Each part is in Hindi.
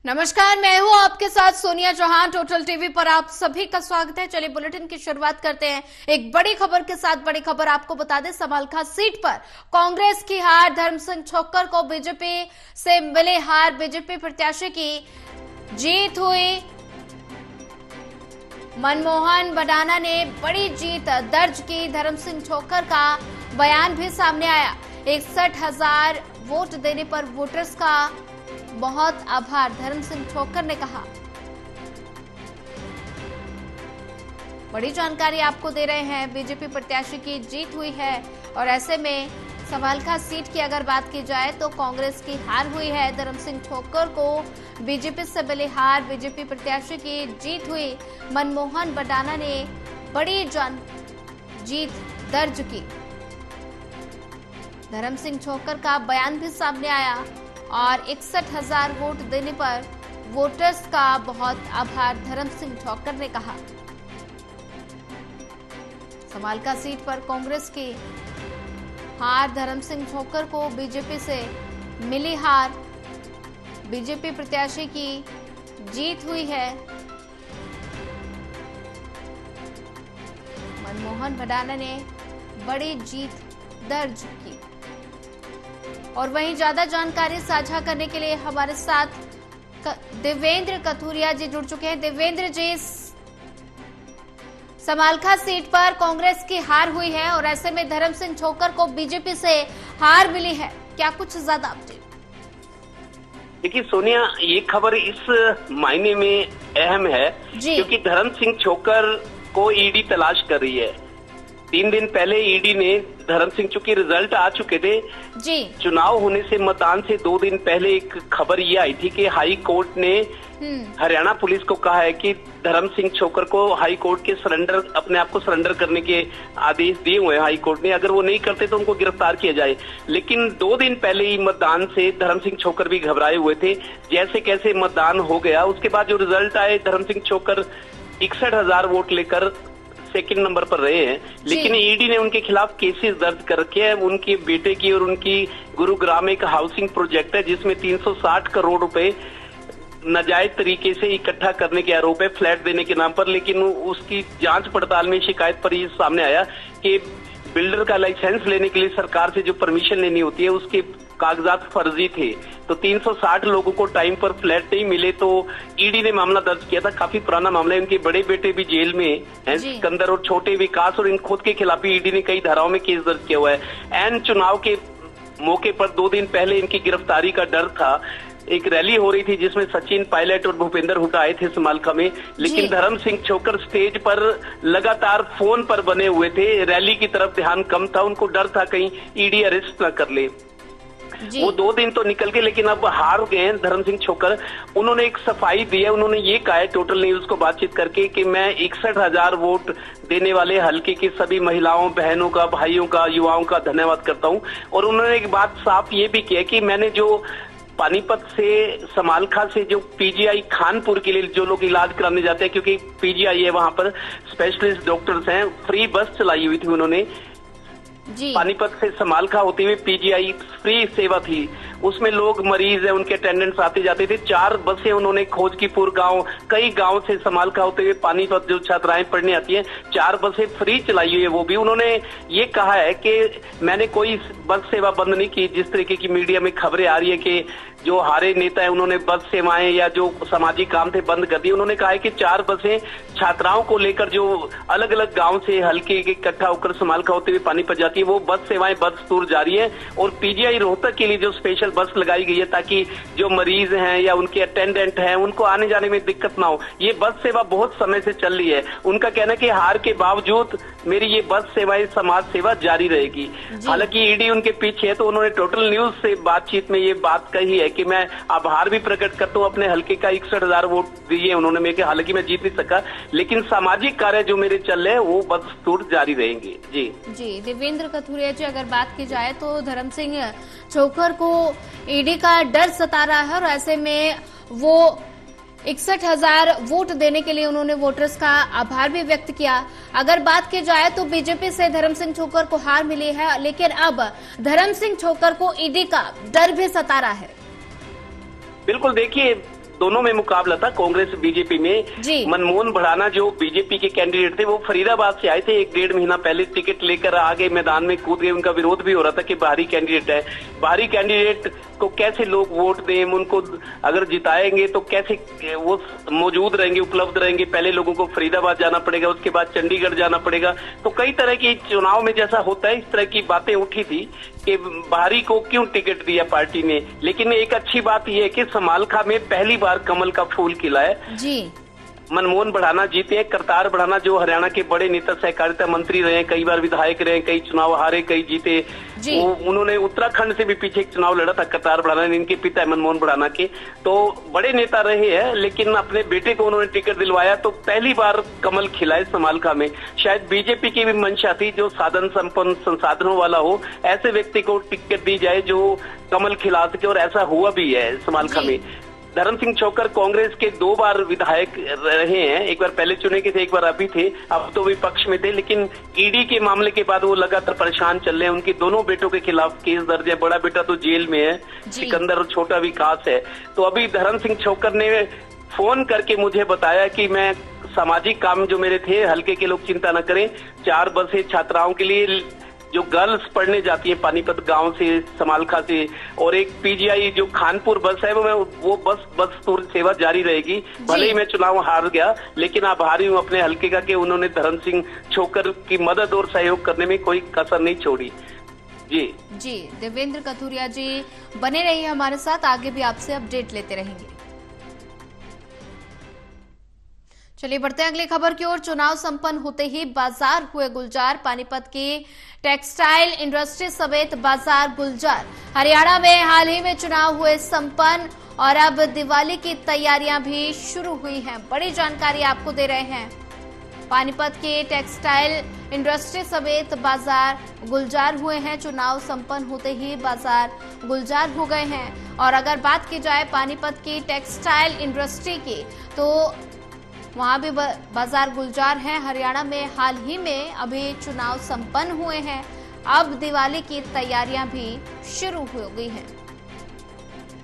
नमस्कार, मैं हूं आपके साथ सोनिया चौहान। टोटल टीवी पर आप सभी का स्वागत है। चलिए बुलेटिन की शुरुआत करते हैं एक बड़ी खबर के साथ। बड़ी खबर आपको बता दें, समालखा सीट पर कांग्रेस की हार, धर्म सिंह छोक्कर को बीजेपी से मिले हार, बीजेपी प्रत्याशी की जीत हुई। मनमोहन बडाना ने बड़ी जीत दर्ज की। धर्म सिंह छोक्कर का बयान भी सामने आया। 61,000 वोट देने पर वोटर्स का बहुत आभार, धर्म सिंह छोक्कर ने कहा। बड़ी जानकारी आपको दे रहे हैं, बीजेपी प्रत्याशी की जीत हुई है और ऐसे में समालखा सीट की अगर बात की जाए तो कांग्रेस की हार हुई है। धर्म सिंह छोक्कर को बीजेपी से मिली हार, बीजेपी प्रत्याशी की जीत हुई। मनमोहन बडाना ने बड़ी जीत दर्ज की। धर्म सिंह छोक्कर का बयान भी सामने आया और 61,000 वोट देने पर वोटर्स का बहुत आभार, धर्म सिंह छोक्कर ने कहा। समालखा सीट पर कांग्रेस की हार, धर्म सिंह छोक्कर को बीजेपी से मिली हार, बीजेपी प्रत्याशी की जीत हुई है। मनमोहन बडाना ने बड़ी जीत दर्ज की। और वहीं ज्यादा जानकारी साझा करने के लिए हमारे साथ देवेंद्र कथुरिया जी जुड़ चुके हैं। देवेंद्र जी, समालखा सीट पर कांग्रेस की हार हुई है और ऐसे में धर्म सिंह छोक्कर को बीजेपी से हार मिली है, क्या कुछ ज्यादा अपडेट? देखिए सोनिया, ये खबर इस मायने में अहम है क्योंकि धर्म सिंह छोक्कर को ईडी तलाश कर रही है। 3 दिन पहले ईडी ने धर्म सिंह, चूंकि रिजल्ट आ चुके थे जी, चुनाव होने से मतदान से 2 दिन पहले एक खबर ये आई थी कि हाई कोर्ट ने हरियाणा पुलिस को कहा है कि धर्म सिंह छोक्कर को हाई कोर्ट के अपने आप को सरेंडर करने के आदेश दिए हुए हैं हाई कोर्ट ने। अगर वो नहीं करते तो उनको गिरफ्तार किया जाए। लेकिन 2 दिन पहले ही मतदान से धर्म सिंह छोक्कर भी घबराए हुए थे। जैसे कैसे मतदान हो गया, उसके बाद जो रिजल्ट आए, धर्म सिंह छोक्कर 61,000 वोट लेकर सेकंड नंबर पर रहे हैं। लेकिन ईडी ने उनके खिलाफ केसेस दर्ज कर रखे हैं। उनके बेटे की और उनकी गुरुग्राम एक हाउसिंग प्रोजेक्ट है जिसमें 360 करोड़ रुपए नाजायज तरीके से इकट्ठा करने के आरोप है, फ्लैट देने के नाम पर। लेकिन उसकी जांच पड़ताल में शिकायत पर ये सामने आया कि बिल्डर का लाइसेंस लेने के लिए सरकार से जो परमिशन लेनी होती है उसके कागजात फर्जी थे। तो 360 लोगों को टाइम पर फ्लैट नहीं मिले तो ईडी ने मामला दर्ज किया था। काफी पुराना मामला है। इनके बड़े बेटे भी जेल में हैं, सिकंदर और छोटे विकास, और इन खुद के खिलाफ भी ईडी ने कई धाराओं में केस दर्ज किया हुआ है। एन चुनाव के मौके पर 2 दिन पहले इनकी गिरफ्तारी का डर था। एक रैली हो रही थी जिसमें सचिन पायलट और भूपेंद्र हुड्डा आए थे समालखा में, लेकिन धर्म सिंह छोक्कर स्टेज पर लगातार फोन पर बने हुए थे। रैली की तरफ ध्यान कम था। उनको डर था कहीं ईडी अरेस्ट न कर ले। वो 2 दिन तो निकल गए, लेकिन अब हार गए हैं धर्म सिंह छोक्कर। उन्होंने एक सफाई दी है। उन्होंने ये कहा है टोटल न्यूज को बातचीत करके कि मैं 61,000 वोट देने वाले हल्के की सभी महिलाओं, बहनों का, भाइयों का, युवाओं का धन्यवाद करता हूं। और उन्होंने एक बात साफ ये भी किया कि मैंने जो पानीपत से समालखा से जो पीजीआई खानपुर के लिए जो लोग इलाज कराने जाते हैं, क्योंकि पीजीआई है वहां पर स्पेशलिस्ट डॉक्टर्स हैं, फ्री बस चलाई हुई थी उन्होंने। पानीपत से समालखा होते हुए पीजीआई फ्री सेवा थी। उसमें लोग मरीज है, उनके अटेंडेंट्स आते जाते थे। 4 बसें उन्होंने खोजकीपुर गांव, कई गांव से समालखा होते हुए पानीपत जो छात्राएं पढ़ने आती हैं, 4 बसें फ्री चलाई हुई है। वो भी उन्होंने ये कहा है कि मैंने कोई बस सेवा बंद नहीं की। जिस तरीके की मीडिया में खबरें आ रही है कि जो हारे नेता है उन्होंने बस सेवाएं या जो सामाजिक काम थे बंद कर दिए। उन्होंने कहा है कि 4 बसें छात्राओं को लेकर जो अलग अलग गांव से हल्के इकट्ठा होकर समालखा होते हुए पानीपत जाती है, वो बस सेवाएं बदस्तूर जारी है। और पीजीआई रोहतक के लिए जो स्पेशल बस लगाई गई है ताकि जो मरीज हैं या उनके अटेंडेंट हैं उनको आने जाने में दिक्कत ना हो। ये बस सेवा बहुत समय से चल रही है। उनका कहना है कि हार के बावजूद मेरी ये बस सेवाएं, समाज सेवा जारी रहेगी। हालांकि ईडी उनके पीछे है। तो उन्होंने टोटल न्यूज से बातचीत में ये बात कही है कि मैं आभार भी प्रकट करता हूँ अपने हल्के का। 61,000 वोट दिए उन्होंने मेरे, हालांकि मैं जीत नहीं सका, लेकिन सामाजिक कार्य जो मेरे चल रहे हैं वो बदस्तूर जारी रहेंगे। जी देवेंद्र कथुरिया जी, अगर बात की जाए तो धर्म सिंह छोक्कर को ईडी का डर सता रहा है और ऐसे में वो 61,000 वोट देने के लिए उन्होंने वोटर्स का आभार भी व्यक्त किया। अगर बात की जाए तो बीजेपी से धर्म सिंह छोक्कर को हार मिली है, लेकिन अब धर्म सिंह छोक्कर को ईडी का डर भी सता रहा है। बिल्कुल, देखिए दोनों में मुकाबला था, कांग्रेस बीजेपी में। मनमोहन भड़ाना जो बीजेपी के कैंडिडेट थे, वो फरीदाबाद से आए थे, 1-1.5 महीना पहले टिकट लेकर आगे मैदान में कूद गए। उनका विरोध भी हो रहा था कि बाहरी कैंडिडेट है, बाहरी कैंडिडेट को कैसे लोग वोट दें, उनको अगर जिताएंगे तो कैसे वो मौजूद रहेंगे, उपलब्ध रहेंगे। पहले लोगों को फरीदाबाद जाना पड़ेगा, उसके बाद चंडीगढ़ जाना पड़ेगा। तो कई तरह की चुनाव में जैसा होता है, इस तरह की बातें उठी थी कि बाहरी को क्यों टिकट दिया पार्टी ने। लेकिन एक अच्छी बात यह है कि समालखा में पहली बार कमल का फूल खिला है जी। मनमोहन भड़ाना जीते हैं। करतार भड़ाना जो हरियाणा के बड़े नेता, सहकारिता मंत्री रहे, कई बार विधायक रहे, कई चुनाव हारे, कई जीते। वो उन्होंने उत्तराखंड से भी पीछे एक चुनाव लड़ा था करतार भड़ाना ने, इनके पिता मनमोहन भड़ाना के। तो बड़े नेता रहे हैं, लेकिन अपने बेटे को उन्होंने टिकट दिलवाया, तो पहली बार कमल खिला है समालखा में। शायद बीजेपी की भी मंशा थी जो साधन संपन्न संसाधनों वाला हो, ऐसे व्यक्ति को टिकट दी जाए जो कमल खिला सके, और ऐसा हुआ भी है समालखा में। धर्म सिंह छोकर कांग्रेस के 2 बार विधायक रहे हैं, एक बार पहले चुने के थे, एक बार अभी थे, अब तो विपक्ष में थे। लेकिन ईडी के मामले के बाद वो लगातार परेशान चल रहे हैं। उनके दोनों बेटों के खिलाफ केस दर्ज है, बड़ा बेटा तो जेल में है, सिकंदर, और छोटा विकास है। तो अभी धर्म सिंह छोकर ने फोन करके मुझे बताया कि मैं सामाजिक काम जो मेरे थे, हल्के के लोग चिंता न करें, 4 बसें छात्राओं के लिए जो गर्ल्स पढ़ने जाती है पानीपत गांव से, समालखा से, और एक पीजीआई जो खानपुर बस है, वो बस सेवा जारी रहेगी। भले ही मैं चुनाव हार गया, लेकिन आभारी हूँ अपने हल्के का कि उन्होंने धर्म सिंह छोकर की मदद और सहयोग करने में कोई कसर नहीं छोड़ी। जी देवेंद्र कथुरिया जी बने रहिए हमारे साथ, आगे भी आपसे अपडेट लेते रहेंगे। चलिए बढ़ते हैं अगली खबर की ओर। चुनाव संपन्न होते ही बाजार हुए गुलजार, पानीपत की टेक्सटाइल इंडस्ट्री समेत बाजार गुलजार। हरियाणा में हाल ही में चुनाव हुए संपन्न और अब दिवाली की तैयारियां भी शुरू हुई हैं। बड़ी जानकारी आपको दे रहे हैं। पानीपत के टेक्सटाइल इंडस्ट्री समेत बाजार गुलजार हुए हैं। चुनाव संपन्न होते ही बाजार गुलजार हो गए हैं। और अगर बात की जाए पानीपत की टेक्सटाइल इंडस्ट्री की, तो वहां भी बाजार गुलजार है। हरियाणा में हाल ही में अभी चुनाव संपन्न हुए हैं, अब दिवाली की तैयारियां भी शुरू हो गई हैं।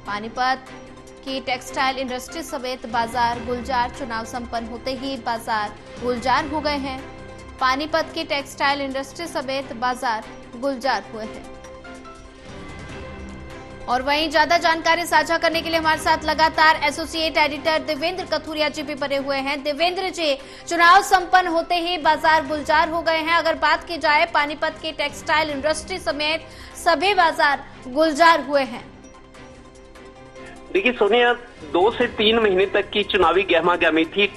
पानीपत की टेक्सटाइल इंडस्ट्री समेत बाजार गुलजार, चुनाव संपन्न होते ही बाजार गुलजार हो गए हैं। पानीपत की टेक्सटाइल इंडस्ट्री समेत बाजार गुलजार हुए हैं। और वहीं ज्यादा जानकारी साझा करने के लिए हमारे साथ लगातार एसोसिएट एडिटर देवेंद्र कथुरिया जी भी बने हुए हैं। देवेंद्र जी, चुनाव संपन्न होते ही बाजार गुलजार हो गए हैं। अगर बात की जाए पानीपत की टेक्सटाइल इंडस्ट्री समेत सभी बाजार गुलजार हुए हैं। देखिए सोनिया, 2 से 3 महीने तक की चुनावी गहमा-गहमी थी।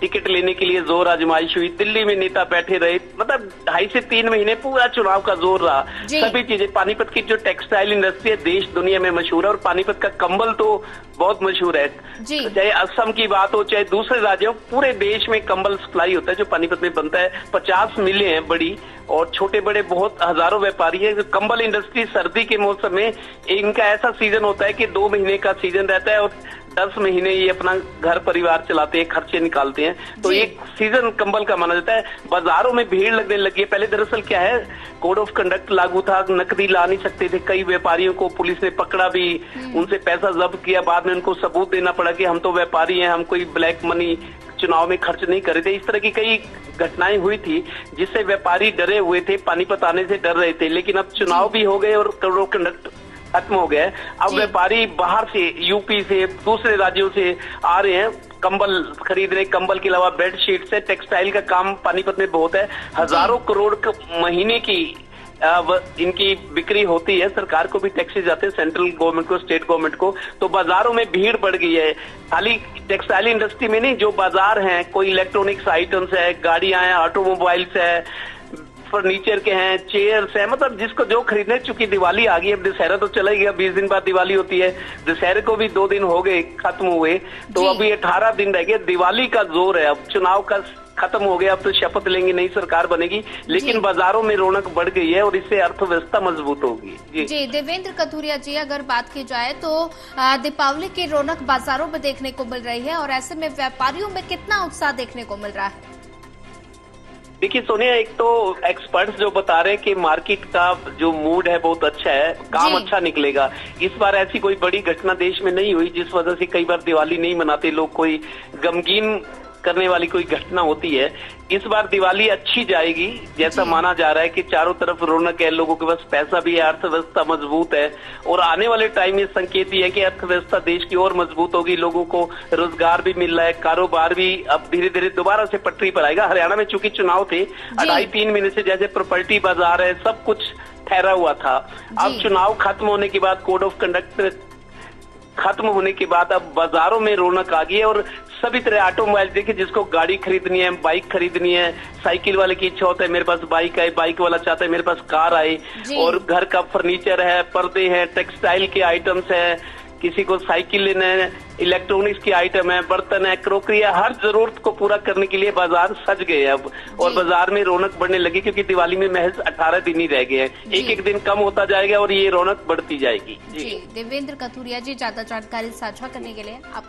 टिकट लेने के लिए जोर आजमाइश हुई, दिल्ली में नेता बैठे रहे, मतलब 2.5 से 3 महीने पूरा चुनाव का जोर रहा। सभी चीजें, पानीपत की जो टेक्सटाइल इंडस्ट्री है देश दुनिया में मशहूर है, और पानीपत का कंबल तो बहुत मशहूर है। चाहे असम की बात हो, चाहे दूसरे राज्यों, पूरे देश में कंबल सप्लाई होता है जो पानीपत में बनता है। 50 मिलें हैं बड़ी, और छोटे बड़े बहुत हजारों व्यापारी है। कंबल इंडस्ट्री सर्दी के मौसम में इनका ऐसा सीजन होता है कि 2 महीने का सीजन रहता है, और 10 महीने ये अपना घर परिवार चलाते हैं, खर्चे निकालते हैं। तो एक सीजन कंबल का माना जाता है। बाजारों में भीड़ लगने लगी है। पहले दरअसल क्या है, कोड ऑफ कंडक्ट लागू था, नकदी ला नहीं सकते थे। कई व्यापारियों को पुलिस ने पकड़ा भी, उनसे पैसा जब्त किया। बाद में उनको सबूत देना पड़ा कि हम तो व्यापारी हैं, हम कोई ब्लैक मनी चुनाव में खर्च नहीं कर रहे थे। इस तरह की कई घटनाएं हुई थी जिससे व्यापारी डरे हुए थे, पानीपत आने से डर रहे थे। लेकिन अब चुनाव भी हो गए और कोड ऑफ कंडक्ट खत्म हो गया है। अब व्यापारी बाहर से, यूपी से, दूसरे राज्यों से आ रहे हैं कंबल खरीदने। कंबल के अलावा बेडशीट से, टेक्सटाइल का काम पानीपत में बहुत है। हजारों करोड़ महीने की इनकी बिक्री होती है। सरकार को भी टैक्सेस जाते हैं, सेंट्रल गवर्नमेंट को, स्टेट गवर्नमेंट को। तो बाजारों में भीड़ बढ़ गई है। खाली टेक्सटाइल इंडस्ट्री में नहीं, जो बाजार हैं, कोई इलेक्ट्रॉनिक्स आइटम्स है, गाड़ियां हैं, ऑटोमोबाइल्स है, फर्नीचर के हैं, चेयर्स हैं, मतलब जिसको जो खरीदने। चूंकि दिवाली आ गई, अब दशहरा तो चला ही गया, 20 दिन बाद दिवाली होती है। दशहरे को भी 2 दिन हो गए खत्म हुए, तो अभी 18 दिन रह गए। दिवाली का जोर है। अब चुनाव का खत्म हो गया, अब तो शपथ लेंगे, नई सरकार बनेगी। लेकिन बाजारों में रौनक बढ़ गई है और इससे अर्थव्यवस्था मजबूत होगी। जी देवेंद्र कथुरिया जी, अगर बात की जाए तो दीपावली की रौनक बाजारों में देखने को मिल रही है, और ऐसे में व्यापारियों में कितना उत्साह देखने को मिल रहा है? देखिए सोनिया, एक तो एक्सपर्ट्स जो बता रहे हैं कि मार्केट का जो मूड है बहुत अच्छा है, काम अच्छा निकलेगा। इस बार ऐसी कोई बड़ी घटना देश में नहीं हुई जिस वजह से कई बार दिवाली नहीं मनाते लोग, कोई गमगीन करने वाली कोई घटना होती है। इस बार दिवाली अच्छी जाएगी, जैसा माना जा रहा है कि चारों तरफ रौनक है, लोगों के पास पैसा भी है, अर्थव्यवस्था मजबूत है और आने वाले टाइम में संकेत ये है कि अर्थव्यवस्था देश की और मजबूत होगी, लोगों को रोजगार भी मिल रहा है, कारोबार भी अब धीरे धीरे दोबारा से पटरी पर आएगा। हरियाणा में चूंकि चुनाव थे 2.5-3 महीने से जैसे प्रॉपर्टी बाजार है सब कुछ ठहरा हुआ था। अब चुनाव खत्म होने के बाद, कोड ऑफ कंडक्ट खत्म होने के बाद अब बाजारों में रौनक आ गई है और सभी तरह ऑटोमोबाइल, देखिए जिसको गाड़ी खरीदनी है, बाइक खरीदनी है, साइकिल वाले की इच्छा होता है मेरे पास बाइक आए, बाइक वाला चाहता है मेरे पास कार आए, और घर का फर्नीचर है, पर्दे हैं, टेक्सटाइल के आइटम्स है, किसी को साइकिल लेना है, इलेक्ट्रॉनिक्स के आइटम है, बर्तन है, क्रोकरी है, हर जरूरत को पूरा करने के लिए बाजार सज गए अब और बाजार में रौनक बढ़ने लगी क्योंकि दिवाली में महज 18 दिन ही रह गए हैं। एक एक दिन कम होता जाएगा और ये रौनक बढ़ती जाएगी। जी देवेंद्र कथुरिया जी, ज्यादा जानकारी साझा करने के लिए आप